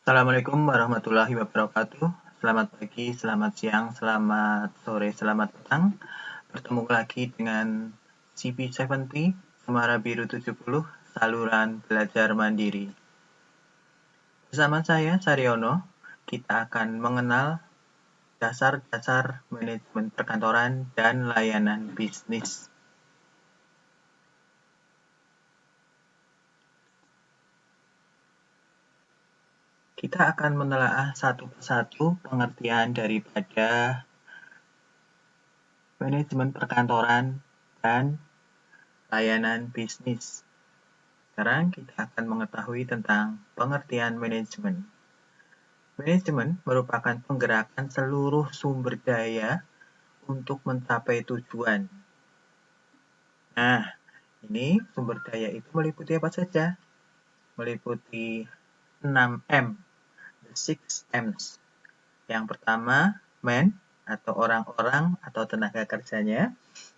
Assalamualaikum warahmatullahi wabarakatuh. Selamat pagi, selamat siang, selamat sore, selamat petang. Bertemu lagi dengan CP70, Cemara Biru 70, saluran belajar mandiri. Bersama saya, Saryono, kita akan mengenal dasar-dasar manajemen perkantoran dan layanan bisnis. Kita akan menelaah satu persatu pengertian daripada manajemen perkantoran dan layanan bisnis. Sekarang kita akan mengetahui tentang pengertian manajemen. Manajemen merupakan penggerakan seluruh sumber daya untuk mencapai tujuan. Nah, ini sumber daya itu meliputi apa saja? Meliputi 6M, the 6M's. Yang pertama, man, atau orang-orang atau tenaga kerjanya.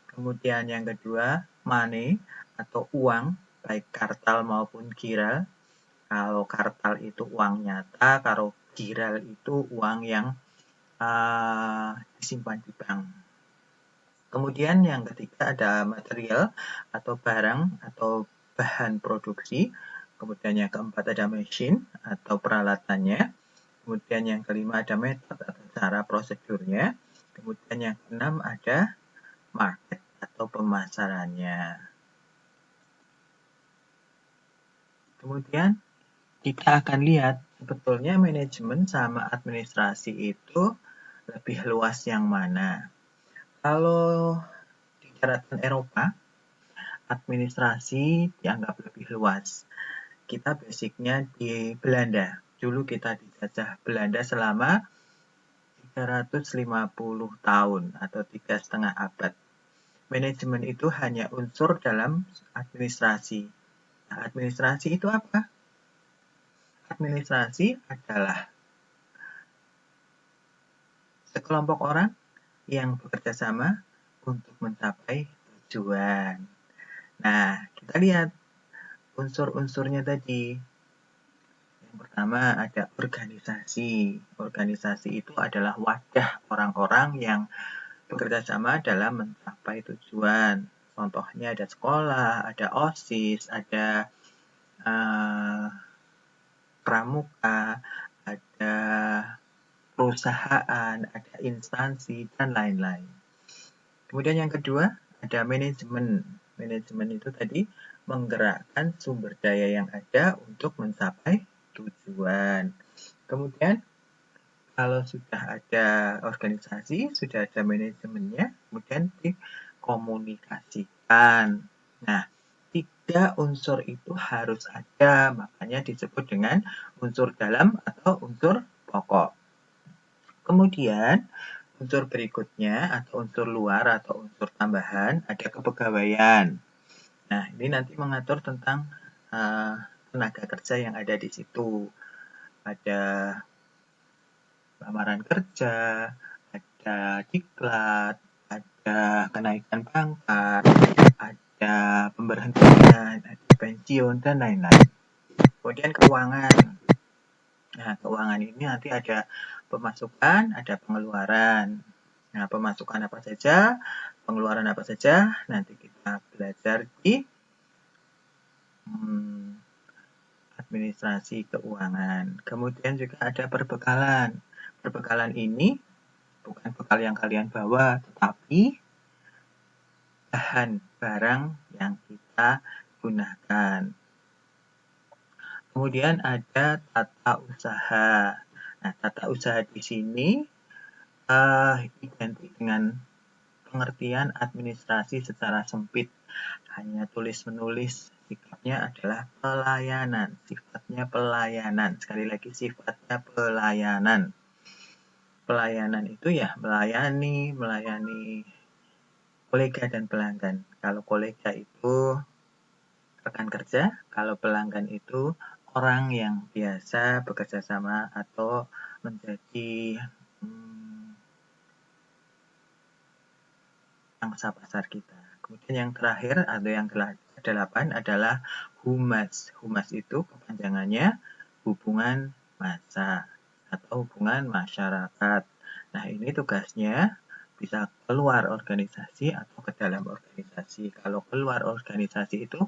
Kemudian yang kedua, money, atau uang, baik kartal maupun giral. Kalau kartal itu uang nyata, kalau giral itu uang yang disimpan di bank. Kemudian yang ketiga ada material atau barang atau bahan produksi. Kemudian yang keempat ada mesin atau peralatannya. Kemudian yang kelima ada metode atau cara prosedurnya. Kemudian yang keenam ada market atau pemasarannya. Kemudian kita akan lihat sebetulnya manajemen sama administrasi itu lebih luas yang mana. Kalau di daratan Eropa, administrasi dianggap lebih luas. Kita basicnya di Belanda. Dulu kita dijajah Belanda selama 350 tahun atau 3,5 abad. Manajemen itu hanya unsur dalam administrasi. Nah, administrasi itu apa? Administrasi adalah sekelompok orang yang bekerja sama untuk mencapai tujuan. Nah, kita lihat unsur-unsurnya tadi. Yang pertama ada organisasi. Organisasi itu adalah wadah orang-orang yang bekerja sama dalam mencapai tujuan. Contohnya ada sekolah, ada OSIS, ada pramuka, ada perusahaan, ada instansi, dan lain-lain. Kemudian yang kedua, ada manajemen. Manajemen itu tadi menggerakkan sumber daya yang ada untuk mencapai tujuan. Kemudian, kalau sudah ada organisasi, sudah ada manajemennya, kemudian dikomunikasikan. Nah, 3 unsur itu harus ada, makanya disebut dengan unsur dalam atau unsur pokok. Kemudian, unsur berikutnya atau unsur luar atau unsur tambahan ada kepegawaian. Nah, ini nanti mengatur tentang tenaga kerja yang ada di situ. Ada lamaran kerja, ada diklat, ada kenaikan pangkat, ada pemberhentian, ada pensiun, dan lain-lain. Kemudian keuangan. Nah, keuangan ini nanti ada pemasukan, ada pengeluaran. Nah, pemasukan apa saja, pengeluaran apa saja, nanti kita belajar di administrasi keuangan. Kemudian juga ada perbekalan. Perbekalan ini bukan bekal yang kalian bawa, tetapi bahan barang yang kita gunakan. Kemudian ada tata usaha. Nah, tata usaha di sini identik dengan pengertian administrasi secara sempit. Hanya tulis-menulis, sifatnya adalah pelayanan. Sifatnya pelayanan. Sekali lagi, sifatnya pelayanan. Pelayanan itu ya melayani kolega dan pelanggan. Kalau kolega itu rekan kerja, kalau pelanggan itu orang yang biasa bekerja sama atau menjadi pangsa pasar kita. Kemudian yang terakhir atau yang ke-8 adalah humas. Humas itu kepanjangannya hubungan massa atau hubungan masyarakat. Nah, ini tugasnya bisa keluar organisasi atau ke dalam organisasi. Kalau keluar organisasi itu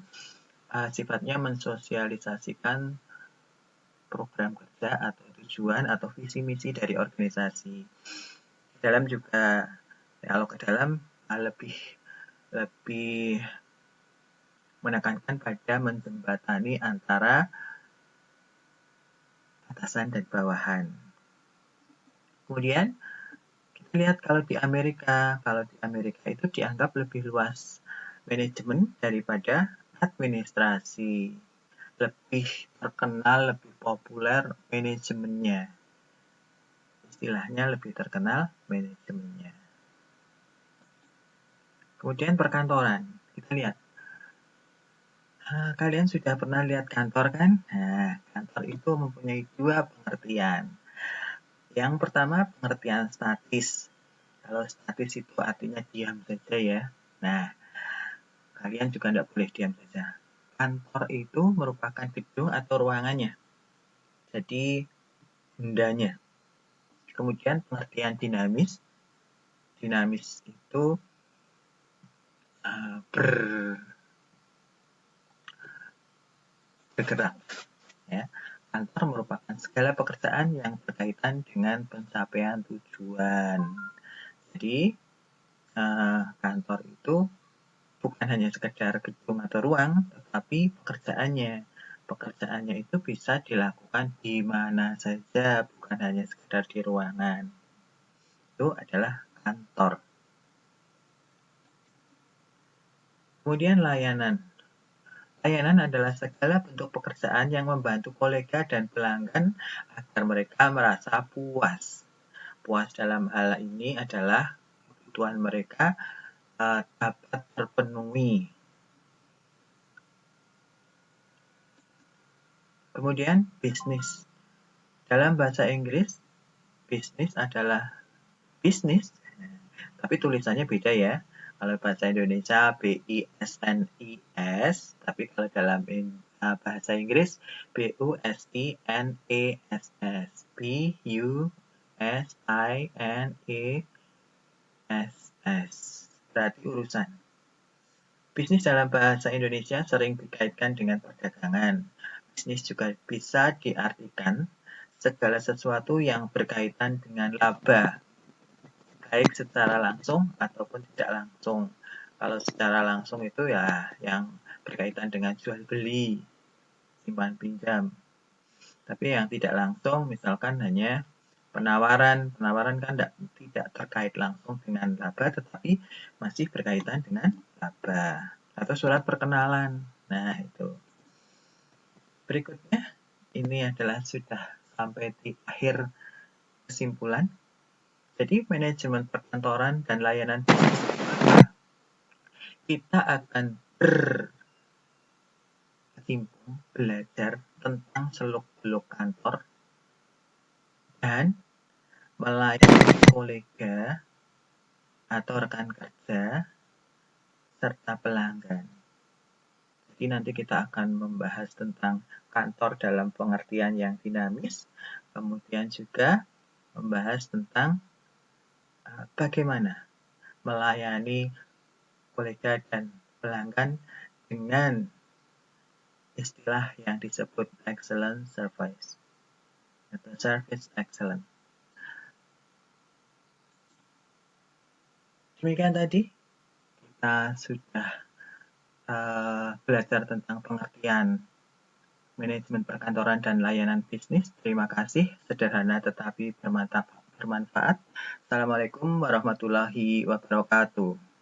sifatnya mensosialisasikan program kerja atau tujuan atau visi misi dari organisasi. Di dalam juga, kalau ke dalam lebih menekankan pada menjembatani antara atasan dan bawahan. Kemudian kita lihat kalau di Amerika itu dianggap lebih luas manajemen daripada administrasi. Lebih terkenal, lebih populer manajemennya. Istilahnya lebih terkenal manajemennya. Kemudian perkantoran. Kita lihat. Kalian sudah pernah lihat kantor kan? Nah, kantor itu mempunyai dua pengertian. Yang pertama pengertian statis. Kalau statis itu artinya diam saja ya. Nah, kalian juga tidak boleh diam saja. Kantor itu merupakan gedung atau ruangannya. Jadi, bendanya. Kemudian pengertian dinamis. Dinamis itu bergerak. Ya. Kantor merupakan segala pekerjaan yang berkaitan dengan pencapaian tujuan. Jadi, kantor itu bukan hanya sekedar gedung atau ruang, tetapi pekerjaannya. Pekerjaannya itu bisa dilakukan di mana saja, bukan hanya sekedar di ruangan. Itu adalah kantor. Kemudian layanan. Layanan adalah segala bentuk pekerjaan yang membantu kolega dan pelanggan agar mereka merasa puas. Puas dalam hal ini adalah kebutuhan mereka dapat terpenuhi. Kemudian bisnis. Dalam bahasa Inggris, bisnis adalah bisnis, tapi tulisannya beda ya. Kalau bahasa Indonesia BISNIS, tapi kalau dalam bahasa Inggris BUSINESS, BUSINESS, berarti urusan. Bisnis dalam bahasa Indonesia sering dikaitkan dengan perdagangan. Bisnis juga bisa diartikan segala sesuatu yang berkaitan dengan laba, baik secara langsung ataupun tidak langsung. Kalau secara langsung itu ya yang berkaitan dengan jual beli, simpan pinjam. Tapi yang tidak langsung misalkan hanya penawaran kan tidak terkait langsung dengan laba, tetapi masih berkaitan dengan laba. Atau surat perkenalan. Nah, itu. Berikutnya, ini adalah sudah sampai di akhir kesimpulan. Jadi, manajemen perkantoran dan layanan bisnis kita akan berkecimpung belajar tentang seluk-beluk kantor dan melayani kolega atau rekan kerja serta pelanggan. Jadi nanti kita akan membahas tentang kantor dalam pengertian yang dinamis, kemudian juga membahas tentang bagaimana melayani kolega dan pelanggan dengan istilah yang disebut excellent service atau service excellent. Demikian tadi kita sudah belajar tentang pengertian manajemen perkantoran dan layanan bisnis. Terima kasih, sederhana tetapi bermanfaat. Assalamualaikum warahmatullahi wabarakatuh.